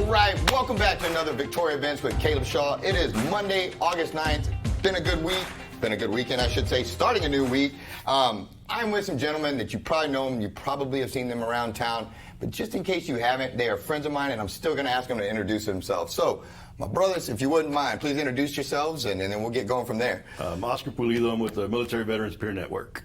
right, welcome back to another Victoria Events with Caleb Shaw. It is Monday, August 9th. Been a good week. Been a good weekend, I should say. Starting a new week. I'm with some gentlemen that you probably know them. You probably have seen them around town. But just in case you haven't, they are friends of mine, and I'm still going to ask them to introduce themselves. So, my brothers, if you wouldn't mind, please introduce yourselves, and then we'll get going from there. I'm Oscar Pulido. I'm with the Military Veterans Peer Network.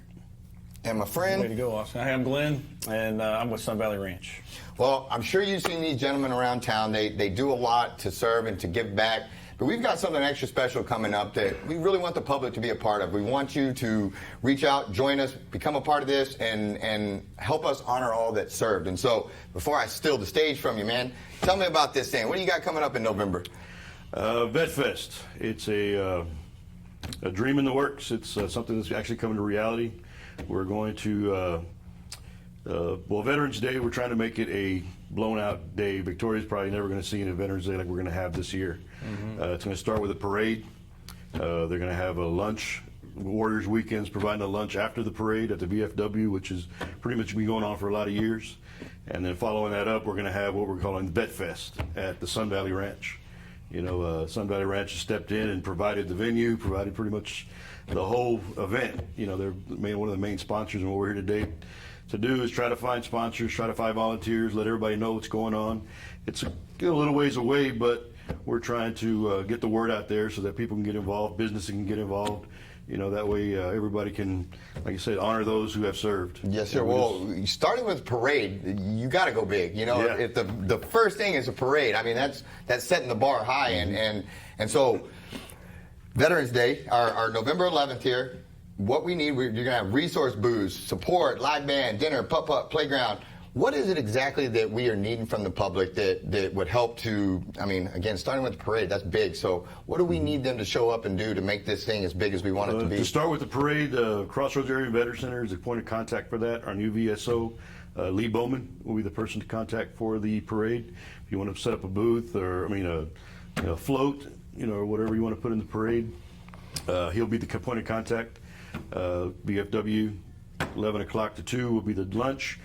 And my friend? Way to go, Oscar. Hi, I'm Glenn, and I'm with Sun Valley Ranch. Well, I'm sure you've seen these gentlemen around town. They do a lot to serve and to give back. But we've got something extra special coming up that we really want the public to be a part of. We want you to reach out, join us, become a part of this, and help us honor all that served. And so, before I steal the stage from you, man, tell me about this thing. What do you got coming up in November? Vet Fest. It's a dream in the works. It's something that's actually coming to reality. We're going to, well, Veterans Day, we're trying to make it a blown-out day. Victoria's probably never going to see a Veterans Day like we're going to have this year. It's going to start with a parade. They're going to have a lunch. Warriors Weekends providing a lunch after the parade at the VFW, which has pretty much been going on for a lot of years. And then following that up, we're going to have what we're calling Vet Fest at the Sun Valley Ranch. You know, Sun Valley Ranch has stepped in and provided the venue, provided pretty much the whole event. You know, they're one of the main sponsors, and what we're here today to do is try to find sponsors, try to find volunteers, let everybody know what's going on. It's a little ways away, but we're trying to get the word out there so that people can get involved, businesses can get involved. You know, that way everybody can, like you said, honor those who have served. Yes, sir. Well, starting with parade, you got to go big. You know, Yeah. if the first thing is a parade, I mean, that's setting the bar high. And so, Veterans Day, our November 11th here, what we need, you're going to have resource booths, support, live band, dinner, putt-putt, playground. What is it exactly that we are needing from the public that would help to, I mean, again, starting with the parade, that's big. So what do we need them to show up and do to make this thing as big as we want it to be? To start with the parade, Crossroads Area Veteran Center is the point of contact for that. Our new VSO, Lee Bowman, will be the person to contact for the parade. If you want to set up a booth or, I mean, a float, you know, or whatever you want to put in the parade, he'll be the point of contact. VFW, 11 o'clock to 2 will be the lunch.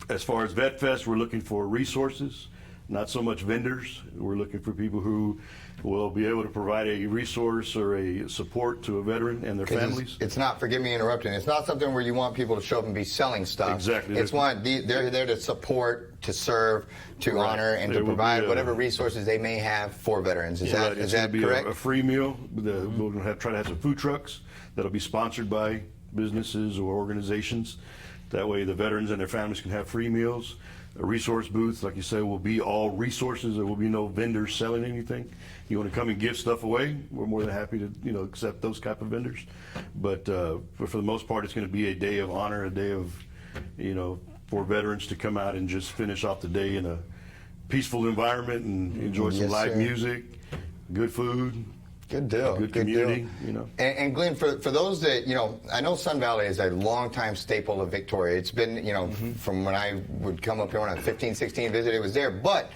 As far as Vet Fest, we're looking for resources, not so much vendors. We're looking for people who will be able to provide a resource or a support to a veteran and their families. It's not, forgive me interrupting, it's not something where you want people to show up and be selling stuff. Exactly. They're there to support, to serve, to honor, and to provide whatever resources they may have for veterans. Is that correct? A free meal. We'll try to have some food trucks that'll be sponsored by businesses or organizations. That way the veterans and their families can have free meals. A resource booth, like you say, will be all resources. There will be no vendors selling anything. You want to come and give stuff away, we're more than happy to, you know, accept those type of vendors. But for the most part, it's going to be a day of honor, a day of, you know, for veterans to come out and just finish off the day in a peaceful environment and enjoy some live music, good food. Good deal. Good community, you know. And Glenn, for those that, you know, I know Sun Valley is a longtime staple of Victoria. It's been, you know, from when I would come up here on a 15, 16 visit, it was there. But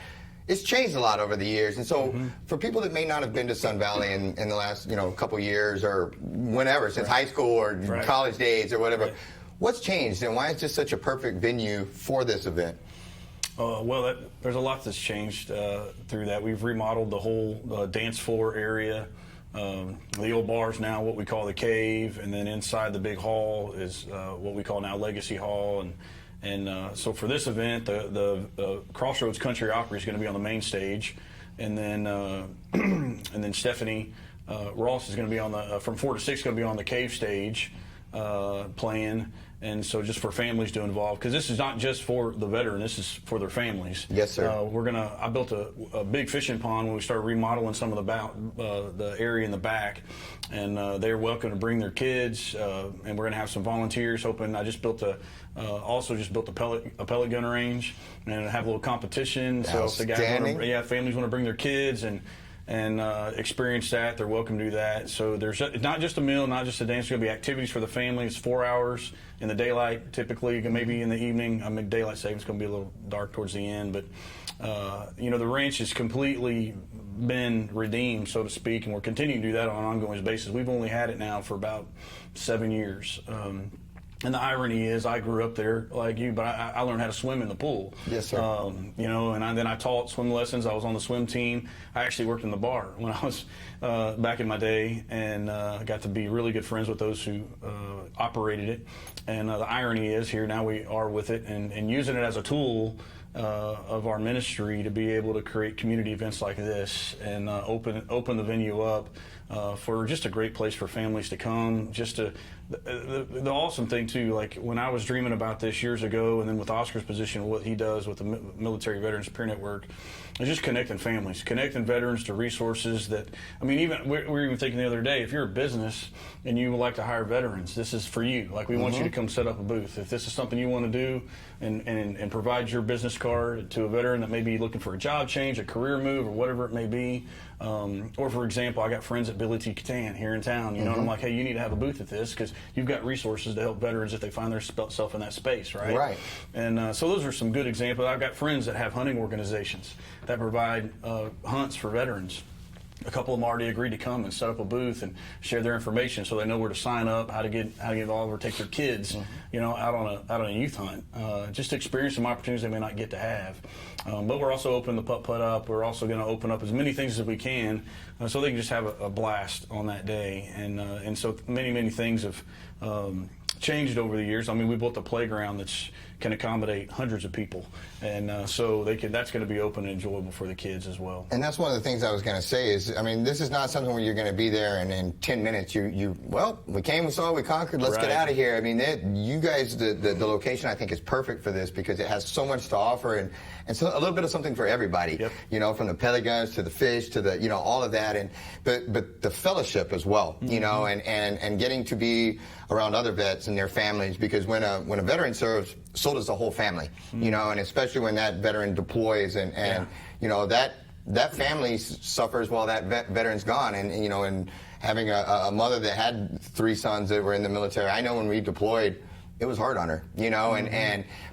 it's changed a lot over the years. And so for people that may not have been to Sun Valley in the last, you know, couple years or whenever, since high school or college days or whatever, what's changed and why is this such a perfect venue for this event? Well, there's a lot that's changed through that. We've remodeled the whole dance floor area. The old bar's now what we call the cave, and then inside the big hall is what we call now Legacy Hall. And so for this event, the Crossroads Country Opry is going to be on the main stage, and then Stephanie Ross is going to be on the from 4 to 6 going to be on the cave stage playing. And so just for families to involve, because this is not just for the veteran, this is for their families. Yes, sir. I built a big fishing pond when we started remodeling some of the area in the back, and they're welcome to bring their kids, and we're going to have some volunteers. I just built also built a pellet gun range, and have a little competition. So if the guys families want to bring their kids and experience that, they're welcome to do that. So there's not just a meal, not just a dance. There's going to be activities for the family. It's 4 hours in the daylight, typically, maybe in the evening. I mean, daylight savings is going to be a little dark towards the end, but you know, the ranch has completely been redeemed, so to speak, and we're continuing to do that on an ongoing basis. We've only had it now for about 7 years. And the irony is, I grew up there like you, but I learned how to swim in the pool. Yes, sir. You know, and then I taught swim lessons. I was on the swim team. I actually worked in the bar when I was back in my day, and I got to be really good friends with those who operated it. And the irony is, here now we are with it and using it as a tool of our ministry to be able to create community events like this and open the venue up for just a great place for families to come. The awesome thing too, like when I was dreaming about this years ago, and then with Oscar's position, what he does with the Military Veterans Peer Network, is just connecting families, connecting veterans to resources that, I mean, even we were even thinking the other day, if you're a business and you would like to hire veterans, this is for you. Like, we want you to come set up a booth. If this is something you want to do and provide your business card to a veteran that may be looking for a job change, a career move, or whatever it may be. Or for example, I got friends at Billy T. Catan here in town, you know, and I'm like, hey, you need to have a booth at this because you've got resources to help veterans if they find themselves in that space, right? Right. And so those are some good examples. I've got friends that have hunting organizations that provide hunts for veterans. A couple of them already agreed to come and set up a booth and share their information so they know where to sign up, how to get involved, or take their kids, you know, out on a youth hunt, just to experience some opportunities they may not get to have. But we're also opening the putt-putt up. We're also going to open up as many things as we can so they can just have a blast on that day. And so many things have changed over the years. I mean, we built a playground that can accommodate hundreds of people, and so that's going to be open and enjoyable for the kids as well. And that's one of the things I was going to say is, I mean, this is not something where you're going to be there and in 10 minutes well, we came, we saw, we conquered, let's get out of here. I mean, you guys, the location I think is perfect for this because it has so much to offer and so a little bit of something for everybody. Yep. You know, from the pellet guns to the fish to the, you know, all of that, but the fellowship as well, you know, and getting to be around other vets and their families, because when a veteran serves, so does the whole family, you know, and especially when that veteran deploys and you know, that family suffers while that veteran's gone, and you know, and having a mother that had 3 sons that were in the military, I know when we deployed, it was hard on her, you know,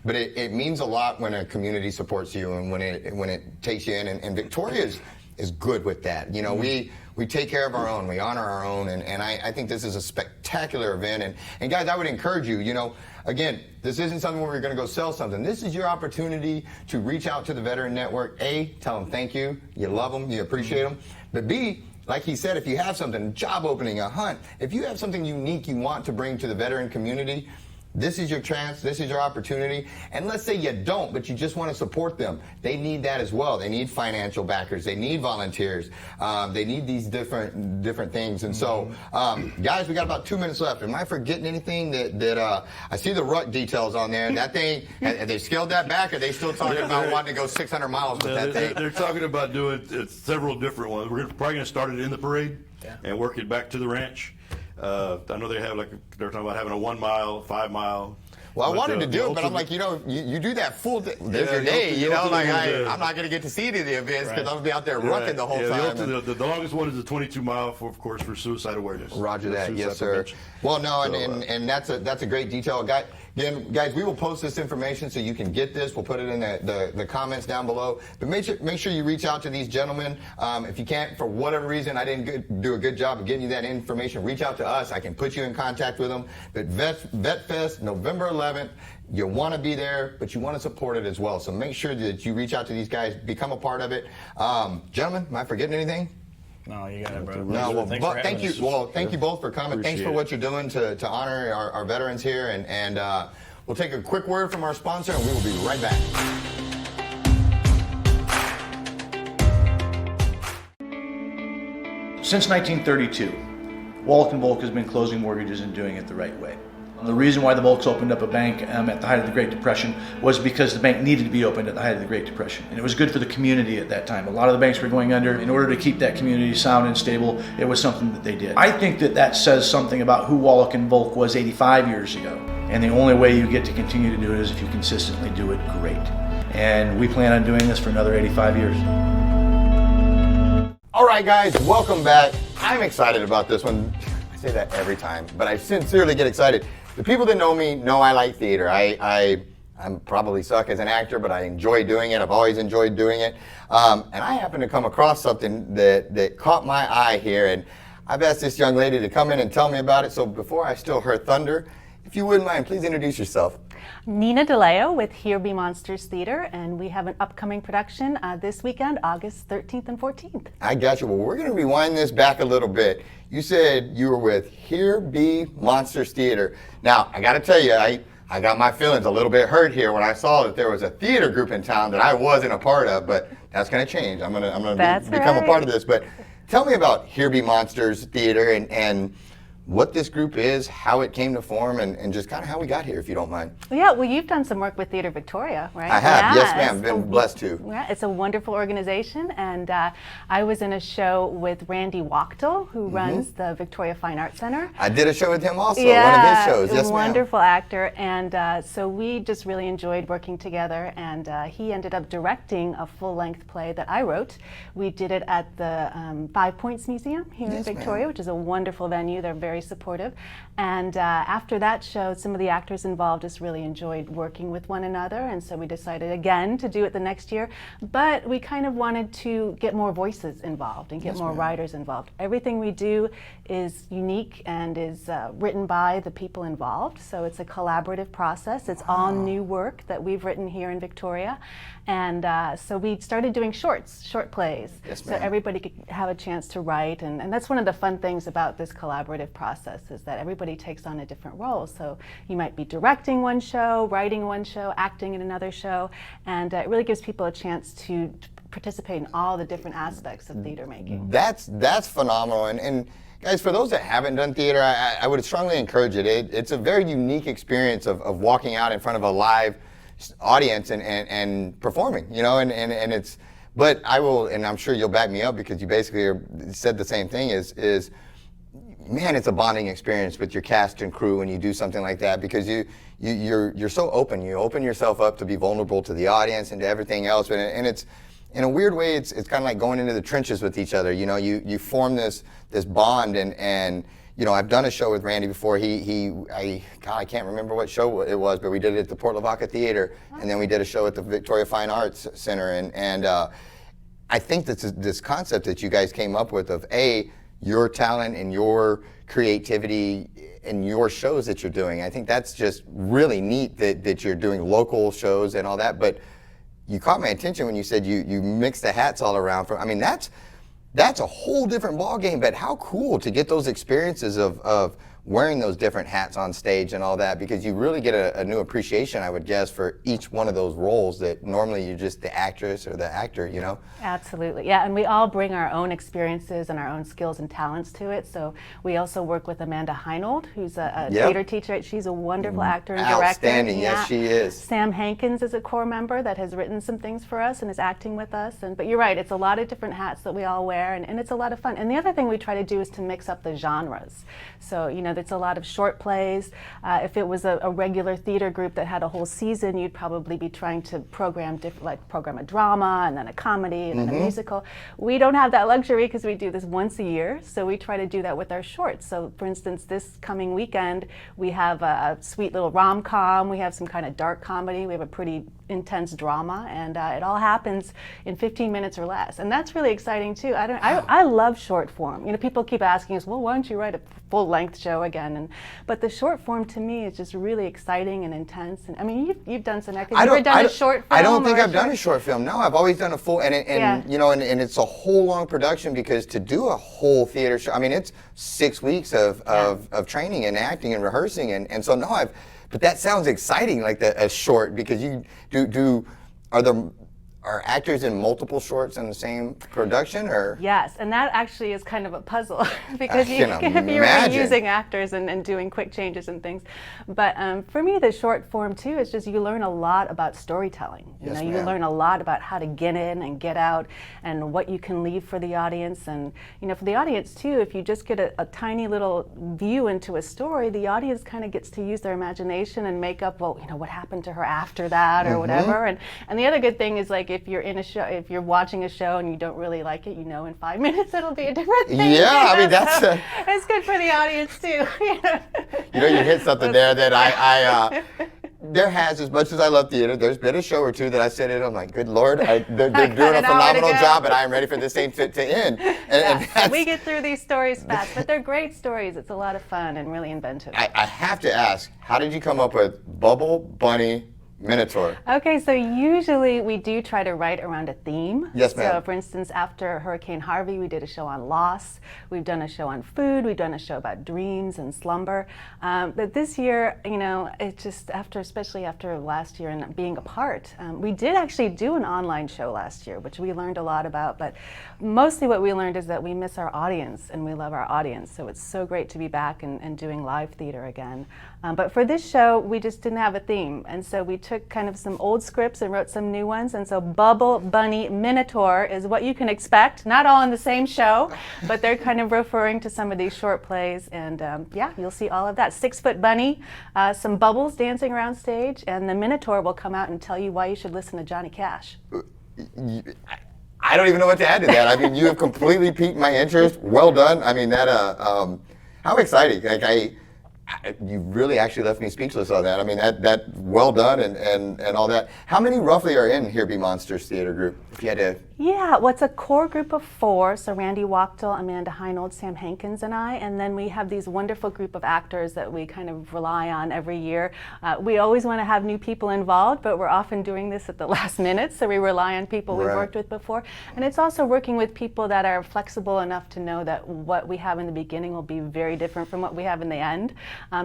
but it means a lot when a community supports you and when it takes you in, and Victoria is good with that. You know, we take care of our own, we honor our own, and I think this is a spectacular event. And guys, I would encourage you, you know, again, this isn't something where we're going to go sell something. This is your opportunity to reach out to the Veteran Network. A, tell them thank you, you love them, you appreciate them. But B, like he said, if you have something, job opening, a hunt, if you have something unique you want to bring to the veteran community, this is your chance, this is your opportunity. And let's say you don't, but you just want to support them. They need that as well. They need financial backers. They need volunteers. They need these different things. And so, guys, we got about 2 minutes left. Am I forgetting anything that I see the rut details on there? That thing, have they scaled that back? Or are they still talking about wanting to go 600 miles with that thing? They're talking about doing several different ones. We're probably going to start it in the parade and work it back to the ranch. I know they're talking about having a 1 mile, 5 mile. Well, I wanted to do it, but I'm like, you know, you do that full day. There's your day, you know, like I'm not going to get to see any of the events because I'm going to be out there rucking the whole time. The longest one is the 22 mile, of course, for suicide awareness. Roger that, yes, sir. Well, no, and that's a great detail. Again, guys, we will post this information so you can get this. We'll put it in the comments down below. But make sure you reach out to these gentlemen. If you can't, for whatever reason, I didn't do a good job of getting you that information, reach out to us. I can put you in contact with them. But Vet Fest, November 11th, you want to be there, but you want to support it as well. So make sure that you reach out to these guys, become a part of it. Gentlemen, am I forgetting anything? No, you got it, bro. No, well, thank you. Well, thank you both for coming. Appreciate Thanks for what you're doing to honor our veterans here. And we'll take a quick word from our sponsor, and we will be right back. Since 1932, Wallach & Volk has been closing mortgages and doing it the right way. The reason why the Volks opened up a bank at the height of the Great Depression was because the bank needed to be opened at the height of the Great Depression. And it was good for the community at that time. A lot of the banks were going under. In order to keep that community sound and stable, it was something that they did. I think that says something about who Wallach & Volk was 85 years ago. And the only way you get to continue to do it is if you consistently do it great. And we plan on doing this for another 85 years. All right, guys, welcome back. I'm excited about this one. I say that every time, but I sincerely get excited. The people that know me know I like theater. I'm probably suck as an actor, but I enjoy doing it. I've always enjoyed doing it. And I happened to come across something that caught my eye here. And I've asked this young lady to come in and tell me about it. So before I steal her thunder, if you wouldn't mind, please introduce yourself. Nina DiLeo with Here Be Monsters Theater, and we have an upcoming production this weekend, August 13th and 14th. I got you. Well, we're going to rewind this back a little bit. You said you were with Here Be Monsters Theater. Now, I got to tell you, I got my feelings a little bit hurt here when I saw that there was a theater group in town that I wasn't a part of, but that's going to change. I'm going to become a part of this. But tell me about Here Be Monsters Theater and what this group is, how it came to form, and just kind of how we got here, if you don't mind. Yeah, well, you've done some work with Theater Victoria, right? I have, yes ma'am, been blessed to. Yeah, it's a wonderful organization, and I was in a show with Randy Wachtel, who runs the Victoria Fine Arts Center. I did a show with him also, yeah, one of his shows, yes ma'am. Wonderful actor, and so we just really enjoyed working together, and he ended up directing a full-length play that I wrote. We did it at the 5 Points Museum here in Victoria, which is a wonderful venue. They're very supportive, and after that show, some of the actors involved just really enjoyed working with one another, and so we decided again to do it the next year, but we kind of wanted to get more voices involved and get more writers involved. Everything we do is unique and is written by the people involved, so it's a collaborative process. It's all new work that we've written here in Victoria, and so we started doing short plays, so everybody could have a chance to write, and that's one of the fun things about this collaborative process, is that everybody takes on a different role. So you might be directing one show, writing one show, acting in another show, and it really gives people a chance to participate in all the different aspects of theater making. That's phenomenal, and guys, for those that haven't done theater, I would strongly encourage it. It's a very unique experience of walking out in front of a live audience and performing, you know, and it's, but I will, and I'm sure you'll back me up because you basically said the same thing, is man, it's a bonding experience with your cast and crew when you do something like that, because you're so open. You open yourself up to be vulnerable to the audience and to everything else, and it's, in a weird way, it's kind of like going into the trenches with each other. You know, you form this bond, and you know, I've done a show with Randy before. I can't remember what show it was, but we did it at the Port Lavaca Theater, and then we did a show at the Victoria Fine Arts Center, and I think this concept that you guys came up with of your talent and your creativity and your shows that you're doing. I think that's just really neat that you're doing local shows and all that. But you caught my attention when you said you mix the hats all around. I mean, that's a whole different ball game. But how cool to get those experiences of wearing those different hats on stage and all that, because you really get a new appreciation, I would guess, for each one of those roles that normally you're just the actress or the actor, you know? Absolutely, yeah, and we all bring our own experiences and our own skills and talents to it. So we also work with Amanda Heinold, who's a theater teacher. She's a wonderful actor and director. Outstanding, yes, she is. Sam Hankins is a core member that has written some things for us and is acting with us. But you're right, it's a lot of different hats that we all wear, and it's a lot of fun. And the other thing we try to do is to mix up the genres. So, you know, it's a lot of short plays. If it was a regular theater group that had a whole season, you'd probably be trying to program a drama and then a comedy and then a musical. We don't have that luxury because we do this once a year, so we try to do that with our shorts. So for instance, this coming weekend, we have a sweet little rom-com, we have some kind of dark comedy, we have a pretty intense drama, and it all happens in 15 minutes or less. And that's really exciting too. I love short form. You know, people keep asking us, well, why don't you write a full-length show again? But the short form to me is just really exciting and intense. And I mean, you've done some acting. Have you ever done a short film? I don't think I've done a short film. No, I've always done a full, you know, and it's a whole long production, because to do a whole theater show, I mean, it's 6 weeks of training and acting and rehearsing, and so no, but that sounds exciting, like a short, because are actors in multiple shorts in the same production, or? Yes, and that actually is kind of a puzzle because you're using actors and doing quick changes and things. But for me, the short form too is just you learn a lot about storytelling. You learn a lot about how to get in and get out, and what you can leave for the audience. And you know, for the audience too, if you just get a tiny little view into a story, the audience kind of gets to use their imagination and make up, well, you know, what happened to her after that or whatever. And the other good thing is, like, if you're in a show, if you're watching a show and you don't really like it, you know, in 5 minutes it'll be a different thing. Yeah, I mean, that's it's good for the audience too. You know, you hit something there that there has, as much as I love theater, there's been a show or two that I sit in, I'm like, good Lord, they're doing a phenomenal job, but I am ready for this thing to end. And we get through these stories fast, but they're great stories. It's a lot of fun and really inventive. I have to ask, how did you come up with Bubble Bunny Minotaur? Okay, so usually we do try to write around a theme. Yes, ma'am. So for instance, after Hurricane Harvey, we did a show on loss. We've done a show on food. We've done a show about dreams and slumber. But this year, you know, it just especially after last year and being apart, we did actually do an online show last year, which we learned a lot about. But mostly what we learned is that we miss our audience and we love our audience. So it's so great to be back and doing live theater again. But for this show, we just didn't have a theme. And so we took kind of some old scripts and wrote some new ones. And so Bubble Bunny Minotaur is what you can expect. Not all in the same show, but they're kind of referring to some of these short plays. And yeah, you'll see all of that. 6-foot bunny, some bubbles dancing around stage, and the Minotaur will come out and tell you why you should listen to Johnny Cash. I don't even know what to add to that. I mean, you have completely piqued my interest. Well done. I mean, that, how exciting. Like, you really actually left me speechless on that. I mean, that well done and all that. How many roughly are in Here Be Monsters Theater Group? If you had to. Yeah, well, it's a core group of 4. So Randy Wachtel, Amanda Heinold, Sam Hankins, and I. And then we have these wonderful group of actors that we kind of rely on every year. We always want to have new people involved, but we're often doing this at the last minute. So we rely on people we've worked with before. And it's also working with people that are flexible enough to know that what we have in the beginning will be very different from what we have in the end.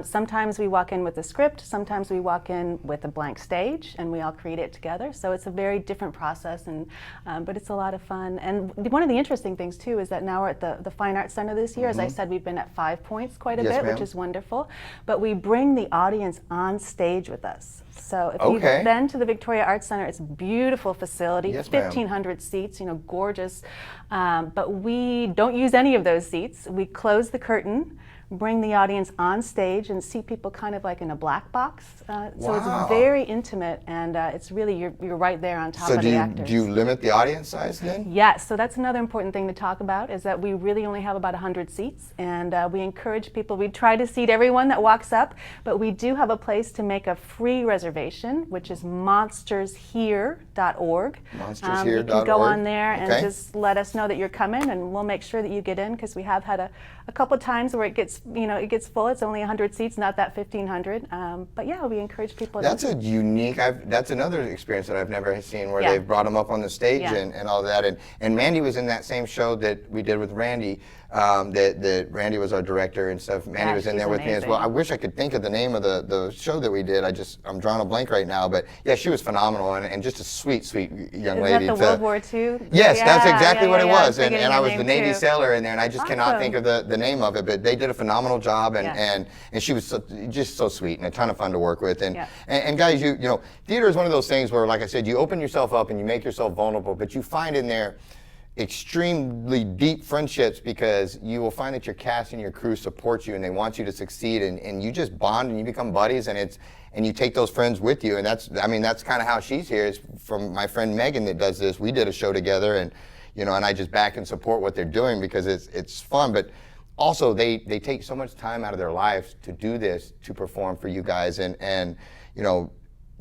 Sometimes we walk in with a script, sometimes we walk in with a blank stage, and we all create it together. So it's a very different process, and but it's a lot of fun. And one of the interesting things too is that now we're at the Fine Arts Center this year. As I said, we've been at 5 Points quite a bit, which is wonderful. But we bring the audience on stage with us. So if you've been to the Victoria Arts Center, it's a beautiful facility, 1,500 seats, you know, gorgeous. But we don't use any of those seats. We close the curtain, bring the audience on stage, and see people kind of like in a black box. So it's very intimate, and it's really, you're right there on top of the actors. So do you limit the audience size then? Yes, so that's another important thing to talk about, is that we really only have about 100 seats, and we encourage people, we try to seat everyone that walks up, but we do have a place to make a free reservation, which is monstershere.org. Monstershere.org. You can go on there and just let us know that you're coming, and we'll make sure that you get in, because we have had a couple of times where it gets full. It's only 100 seats, not that 1,500. But yeah, we encourage people. That's a unique. That's another experience that I've never seen, where they've brought them up on the stage and all that. And Mandy was in that same show that we did with Randy. That Randy was our director and stuff. Mandy was in there with me as well. I wish I could think of the name of the show that we did. I'm drawing a blank right now. But yeah, she was phenomenal and just a sweet young lady. Is that the World War II? Yes, that's exactly what it was. And I was the Navy sailor in there, and I just cannot think of the name of it. But they did a phenomenal job, and she was just so sweet and a ton of fun to work with. And guys, you know, theater is one of those things where, like I said, you open yourself up and you make yourself vulnerable, but you find in there extremely deep friendships, because you will find that your cast and your crew support you and they want you to succeed, and you just bond and you become buddies, and you take those friends with you. And that's kind of how she's here, is from my friend Megan that does this. We did a show together, and you know, and I just back and support what they're doing because it's fun, but also they take so much time out of their lives to do this, to perform for you guys, and you know,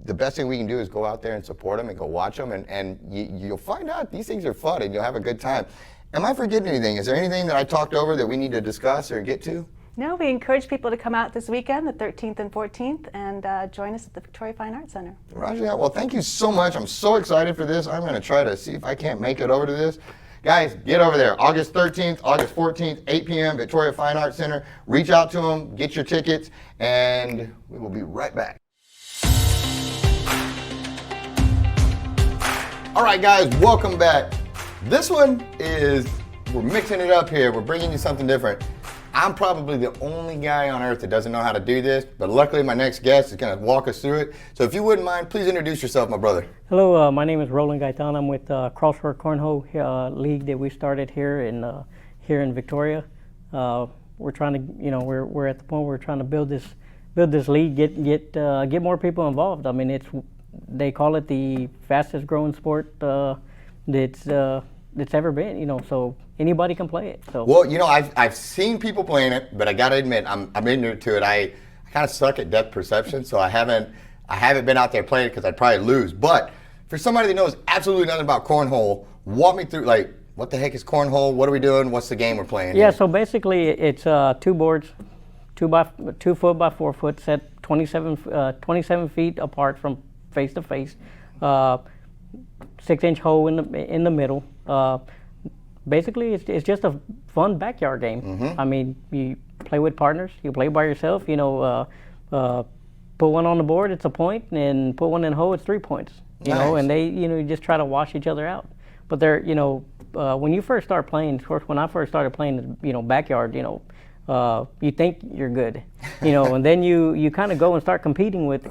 the best thing we can do is go out there and support them and go watch them, and you'll find out these things are fun and you'll have a good time. Am I forgetting anything? Is there anything that I talked over that we need to discuss or get to? No, we encourage people to come out this weekend, the 13th and 14th, and join us at the Victoria Fine Arts Center. Roger that. Well, thank you so much. I'm so excited for this. I'm going to try to see if I can't make it over to this. Guys, get over there. August 13th, August 14th, 8 p.m., Victoria Fine Arts Center. Reach out to them, get your tickets, and we will be right back. All right, guys, welcome back. This one we're mixing it up here. We're bringing you something different. I'm probably the only guy on earth that doesn't know how to do this, but luckily my next guest is going to walk us through it. So if you wouldn't mind, please introduce yourself, my brother. Hello, my name is Roland Gaytan. I'm with Crossroads Cornhole league that we started here in Victoria. We're trying to, you know, we're at the point where we're trying to build this league, get more people involved. I mean, they call it the fastest growing sport that's ever been, you know, so anybody can play it. So. Well, you know, I've seen people playing it, but I got to admit, I'm ignorant to it. I kind of suck at depth perception, so I haven't I haven't been out there playing because I'd probably lose. But for somebody that knows absolutely nothing about cornhole, walk me through, like, what the heck is cornhole? What are we doing? What's the game we're playing? Yeah, here? so basically it's 2 boards, 2 foot by 4 foot, set 27 feet apart from face to face, 6-inch hole in the middle. Basically, it's just a fun backyard game. I mean, you play with partners, you play by yourself. You know, put one on the board, it's a point, and put one in the hole, it's 3 points. You know, and they, you just try to wash each other out. But they're, when you first start playing, of course, when I first started playing, backyard, you think you're good, and then you kind of go and start competing with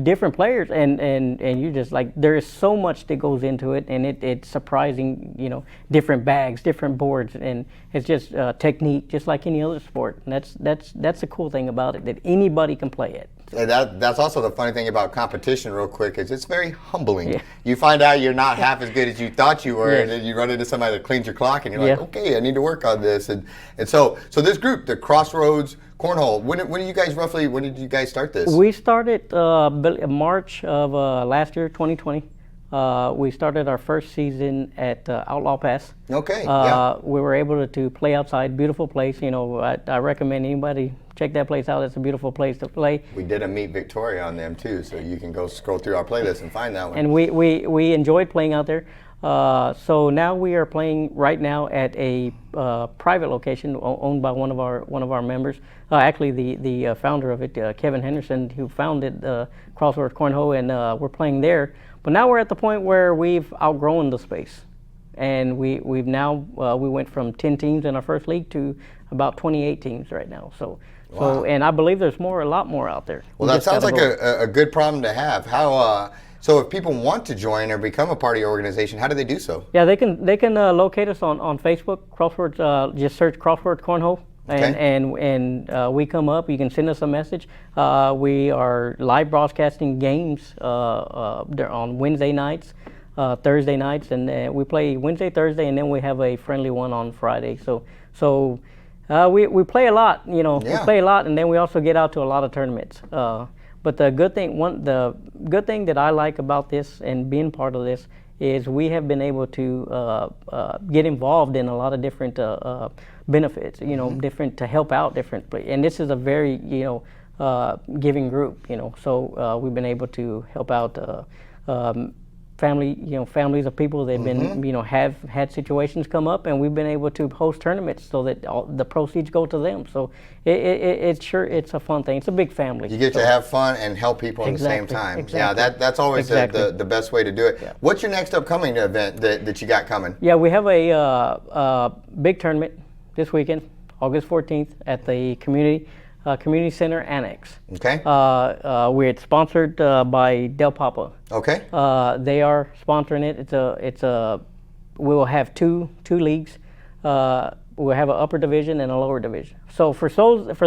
different players, and you're just like, there is so much that goes into it, and it's surprising, different bags, different boards, and it's just technique, just like any other sport. And that's the cool thing about it, that anybody can play it. And that's also the funny thing about competition, real quick, is it's very humbling. Yeah. You find out you're not half as good as you thought you were, Yes. and then you run into somebody that cleans your clock, and you're like, Yeah. okay, I need to work on this. And so this group, the Crossroads Cornhole, when did you guys start this? We started March of last year, 2020. We started our first season at Outlaw Pass. Okay, yeah. We were able to play outside, beautiful place. I recommend anybody check that place out. It's a beautiful place to play. We did a Meet Victoria on them too, so you can go scroll through our playlist and find that one. And we enjoyed playing out there. So now we are playing right now at a private location owned by one of our members. Actually, the founder of it, Kevin Henderson, who founded Crossroads Cornhole, and we're playing there. But now we're at the point where we've outgrown the space, and we've now we went from 10 teams in our first league to about 28 teams right now. So and I believe there's a lot more out there. Well, that sounds like a good problem to have. How so if people want to join or become a part of your organization, how do they do so? Yeah, they can locate us on Facebook. Crossroads, just search Crossroads Cornhole. And we come up. You can send us a message. We are live broadcasting games on Wednesday nights, Thursday nights, and we play Wednesday, Thursday, and then we have a friendly one on Friday. So we play a lot. We play a lot, and then we also get out to a lot of tournaments. But the good thing that I like about this and being part of this is we have been able to get involved in a lot of different benefits, different to help out different, and this is a very giving group, so we've been able to help out families of people that have been have had situations come up, and we've been able to host tournaments so that all the proceeds go to them. So it's a fun thing. It's a big family. You get to have fun and help people at the same time. Exactly. Yeah, that's always the best way to do it. Yeah. What's your next upcoming event that you got coming? Yeah, we have a big tournament this weekend, August 14th, at the Community Center Annex. Okay. We're sponsored by Del Papa. Okay. They are sponsoring it. We will have two leagues. We'll have an upper division and a lower division. So for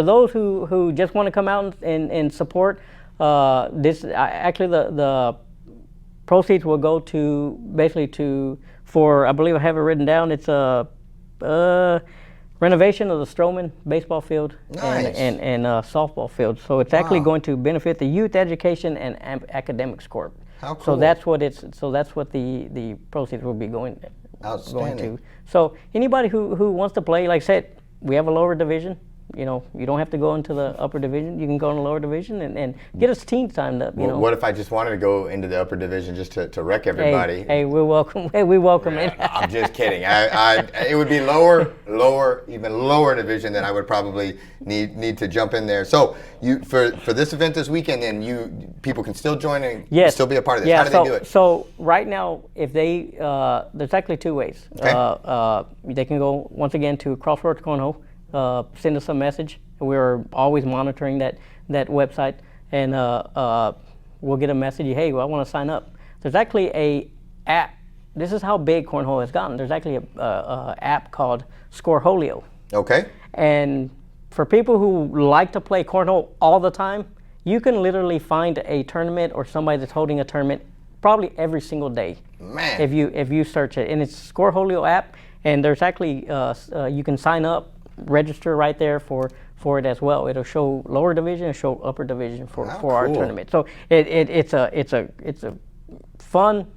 those who just want to come out and support, this actually the proceeds will go to basically for I believe I have it written down. It's a renovation of the Stroman baseball field. Nice. and softball field. So it's actually going to benefit the Youth Education and Academics Corp. How cool. So that's what the proceeds will be going Outstanding. to. So anybody who wants to play, like I said, we have a lower division. You don't have to go into the upper division. You can go in the lower division and get us teams signed up. Well, what if I just wanted to go into the upper division just to wreck everybody? Hey, we're welcome. Hey, we welcome it. I'm just kidding. It would be lower, even lower division that I would probably need to jump in there. So for this event this weekend, then people can still join and still be a part of this. How do they do it? So right now, if they there's actually two ways. Okay. They can go once again to Crossroads Cornhole. Send us a message. We're always monitoring that website, and we'll get a message. Hey, I want to sign up. There's actually a app. This is how big cornhole has gotten. There's actually a app called Scoreholio. Okay. And for people who like to play cornhole all the time, you can literally find a tournament or somebody that's holding a tournament probably every single day. Man. If you search it, and it's Scoreholio app, and there's actually you can sign up, register right there for for it as well. It'll show lower division and show upper division for our cool. tournament. So it's a fun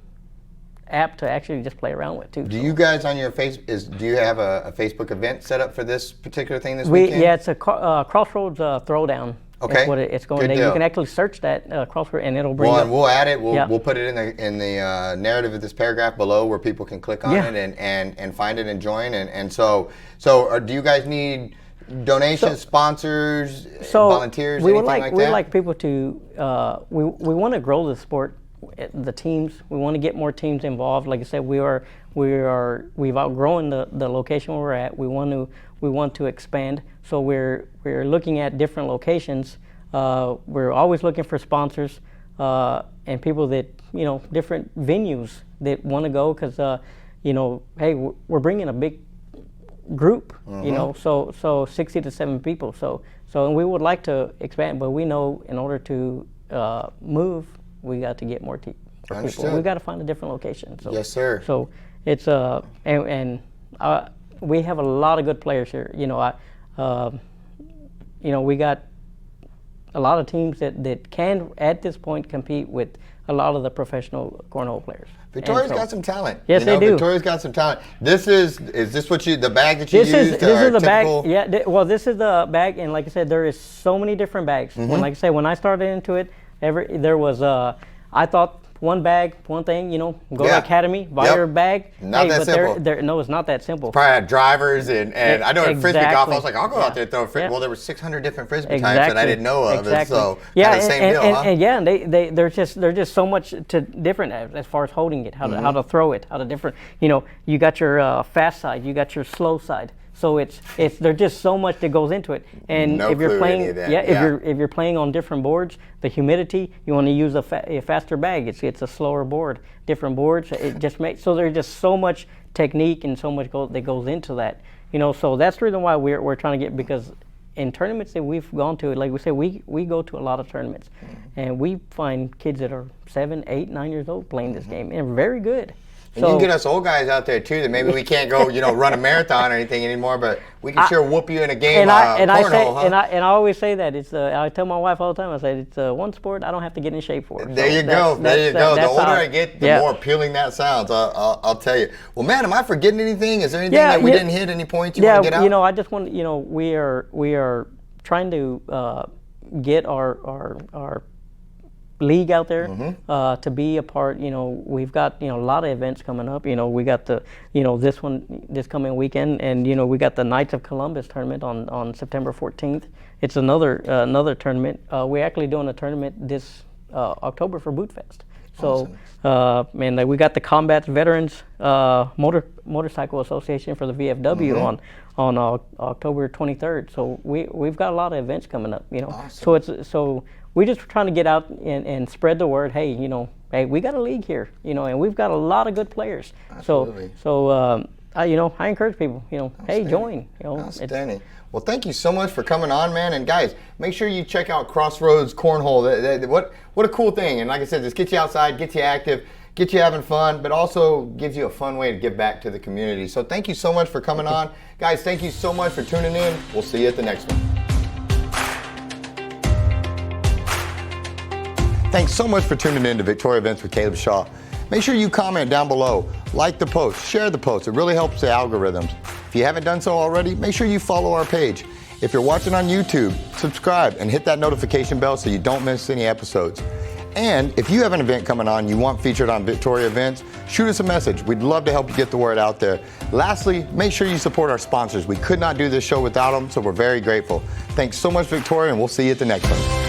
app to actually just play around with too. Do you guys on your do you have a Facebook event set up for this particular thing this weekend? Yeah, it's a Crossroads Throw Down. Okay. That's what it's going. Good You deal. can actually search that Crossroads, and it'll bring. Well, up, and we'll add it. Yeah. We'll put it in the narrative of this paragraph below where people can click on Yeah. it and find it and join. And so do you guys need donations, sponsors, volunteers, we anything would like we that? would like people to. We want to grow the sport, the teams. We want to get more teams involved. Like I said, we've outgrown the location where we're at. We want to expand. So we're looking at different locations. We're always looking for sponsors and people that different venues that want to go because hey, we're bringing a big group. So 60 to 70 people. So and we would like to expand, but we know in order to move, we got to get more people. We got to find a different location. So, yes, sir. So it's and we have a lot of good players here. We got a lot of teams that can at this point compete with a lot of the professional cornhole players. Victoria's got some talent. Yes, they do. Victoria's got some talent. Is this what the bag that you use? This is the typical? bag. Yeah. Well, this is the bag, and like I said, there is so many different bags. When I started into it, there was I thought one bag, one thing. Go to Academy, buy your bag. Not that simple. No, it's not that simple. Probably had drivers and I know at Frisbee golf, I was like, I'll go out there and throw a frisbee. Yeah. Well, there were 600 different Frisbee types that I didn't know of. Exactly. So yeah, kind of the same deal, huh? And there's just so much to different as far as holding it, how to throw it, how to different. You got your fast side, you got your slow side. So there's just so much that goes into it. And No if you're clue playing, any of that. if you're playing on different boards, the humidity, you want to use a faster bag. It's a slower board. Different boards, it just makes so there's just so much technique and so much that goes into that. So that's the reason why we're trying to get, because in tournaments that we've gone to, like we said, we go to a lot of tournaments, and we find kids that are 7, 8, 9 years old playing this game and very good. And you can get us old guys out there too that maybe we can't go, run a marathon or anything anymore, but we can sure whoop you in a game. And I always say that it's. I tell my wife all the time. I say it's one sport I don't have to get in shape for. There you go. The older I get, the more appealing that sounds. I'll tell you. Well, man, am I forgetting anything? Is there anything that we didn't hit? Any points you want to get out? I just want. We are trying to get our league out there to be a part. We've got a lot of events coming up. We got the this coming weekend, and we got the Knights of Columbus tournament on September 14th. It's another tournament. We're actually doing a tournament this October for Boot Fest. So and we got the Combat Veterans Motorcycle Association for the VFW on October 23rd. So we've got a lot of events coming up. Awesome. So we're just trying to get out and spread the word. Hey, hey, we got a league here, and we've got a lot of good players. Absolutely. So I encourage people, hey, join. Outstanding. Well, thank you so much for coming on, man. And guys, make sure you check out Crossroads Cornhole. What a cool thing. And like I said, this gets you outside, gets you active, gets you having fun, but also gives you a fun way to give back to the community. So thank you so much for coming on. Guys, thank you so much for tuning in. We'll see you at the next one. Thanks so much for tuning in to Victoria Events with Caleb Shaw. Make sure you comment down below, like the post, share the post. It really helps the algorithms. If you haven't done so already, make sure you follow our page. If you're watching on YouTube, subscribe and hit that notification bell so you don't miss any episodes. And if you have an event coming on you want featured on Victoria Events, shoot us a message. We'd love to help you get the word out there. Lastly, make sure you support our sponsors. We could not do this show without them, so we're very grateful. Thanks so much, Victoria, and we'll see you at the next one.